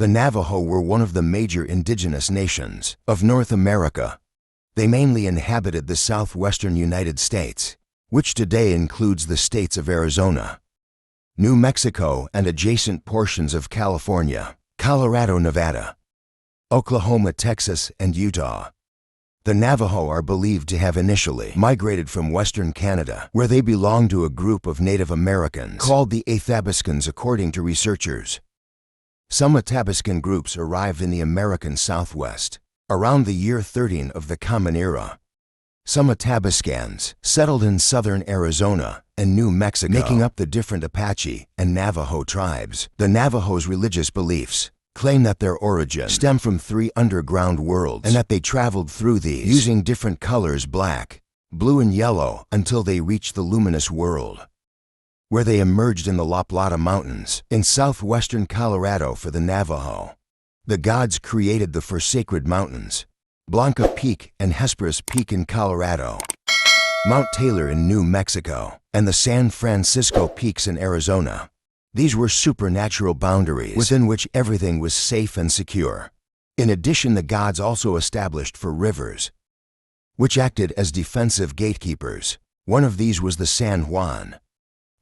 The Navajo were one of the major indigenous nations of North America. They mainly inhabited the southwestern United States, which today includes the states of Arizona, New Mexico, and adjacent portions of California, Colorado, Nevada, Oklahoma, Texas, and Utah. The Navajo are believed to have initially migrated from western Canada, where they belonged to a group of Native Americans called the Athabascans, according to researchers. Some Athabascan groups arrived in the American Southwest around the year 13 of the Common Era. Some Athabascans settled in southern Arizona and New Mexico, making up the different Apache and Navajo tribes. The Navajos' religious beliefs claim that their origin stemmed from 3 underground worlds and that they traveled through these using different colors, black, blue, and yellow, until they reached the luminous world, where they emerged in the La Plata Mountains in southwestern Colorado. For the Navajo, the gods created the 4 sacred mountains: Blanca Peak and Hesperus Peak in Colorado, Mount Taylor in New Mexico, and the San Francisco Peaks in Arizona. These were supernatural boundaries within which everything was safe and secure. In addition, the gods also established 4 rivers, which acted as defensive gatekeepers. One of these was the San Juan,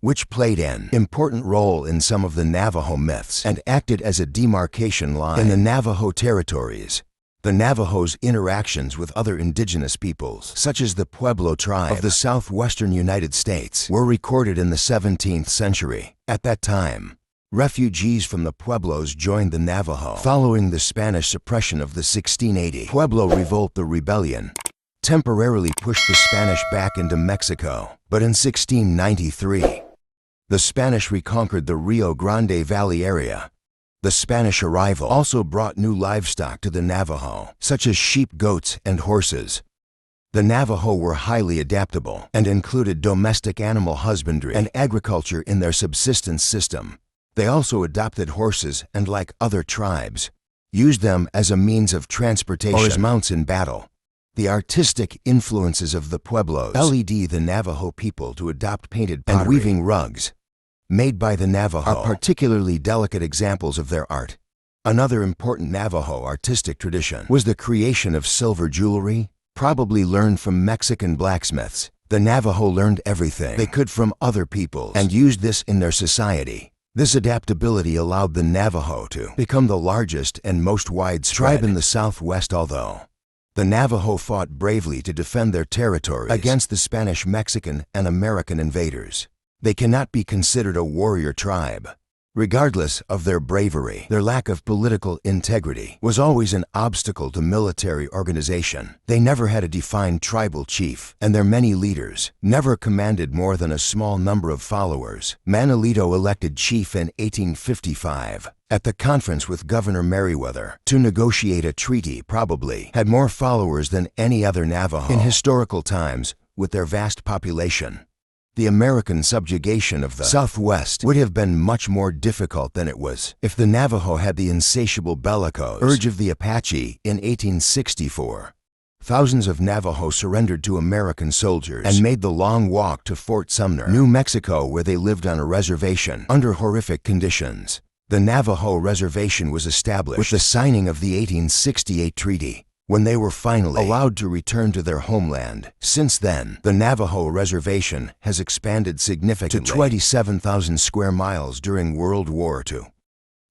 which played an important role in some of the Navajo myths and acted as a demarcation line in the Navajo territories. The Navajos' interactions with other indigenous peoples, such as the Pueblo tribe of the southwestern United States, were recorded in the 17th century. At that time, refugees from the Pueblos joined the Navajo following the Spanish suppression of the 1680 Pueblo Revolt. The rebellion temporarily pushed the Spanish back into Mexico, but in 1693, the Spanish reconquered the Rio Grande Valley area. The Spanish arrival also brought new livestock to the Navajo, such as sheep, goats, and horses. The Navajo were highly adaptable and included domestic animal husbandry and agriculture in their subsistence system. They also adopted horses and, like other tribes, used them as a means of transportation or as mounts in battle. The artistic influences of the Pueblos led the Navajo people to adopt painted pottery and weaving rugs made by the Navajo are particularly delicate examples of their art. Another important Navajo artistic tradition was the creation of silver jewelry, probably learned from Mexican blacksmiths. The Navajo learned everything they could from other peoples and used this in their society. This adaptability allowed the Navajo to become the largest and most widespread tribe in the Southwest. Although the Navajo fought bravely to defend their territories against the Spanish, Mexican, and American invaders, they cannot be considered a warrior tribe. Regardless of their bravery, their lack of political integrity was always an obstacle to military organization. They never had a defined tribal chief, and their many leaders never commanded more than a small number of followers. Manolito elected chief in 1855 at the conference with Governor Meriwether to negotiate a treaty. Probably had more followers than any other Navajo in historical times. With their vast population, the American subjugation of the Southwest would have been much more difficult than it was if the Navajo had the insatiable bellicose urge of the Apache. In 1864, thousands of Navajo surrendered to American soldiers and made the long walk to Fort Sumner, New Mexico, where they lived on a reservation under horrific conditions. The Navajo Reservation was established with the signing of the 1868 treaty, when they were finally allowed to return to their homeland. Since then, the Navajo Reservation has expanded significantly to 27,000 square miles during World War II.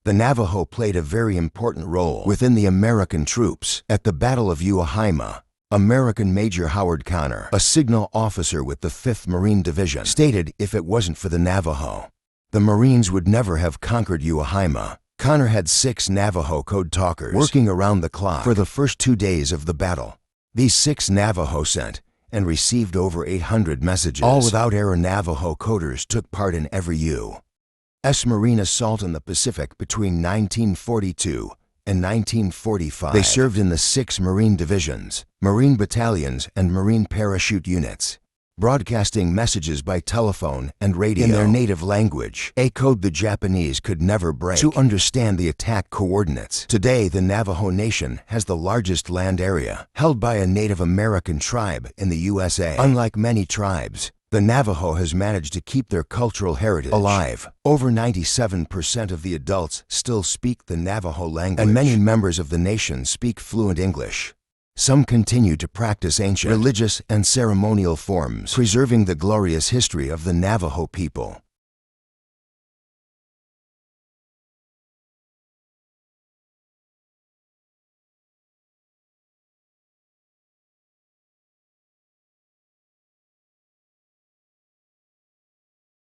The Navajo played a very important role within the American troops. At the Battle of Uwahima, American Major Howard Connor, a signal officer with the 5th Marine Division, stated if it wasn't for the Navajo, the Marines would never have conquered Uwahima. Connor had 6 Navajo code talkers working around the clock for the first 2 days of the battle. These 6 Navajo sent and received over 800 messages. All without error. Navajo coders took part in every U.S. Marine assault in the Pacific between 1942 and 1945. They served in the 6 Marine divisions, Marine battalions, and Marine parachute units, broadcasting messages by telephone and radio in their native language, a code the Japanese could never break, to understand the attack coordinates. Today, the Navajo Nation has the largest land area held by a Native American tribe in the USA. Unlike many tribes, The Navajo has managed to keep their cultural heritage alive. Over 97% of the adults still speak the Navajo language, and many members of the nation speak fluent English. Some continue to practice ancient religious and ceremonial forms, preserving the glorious history of the Navajo people.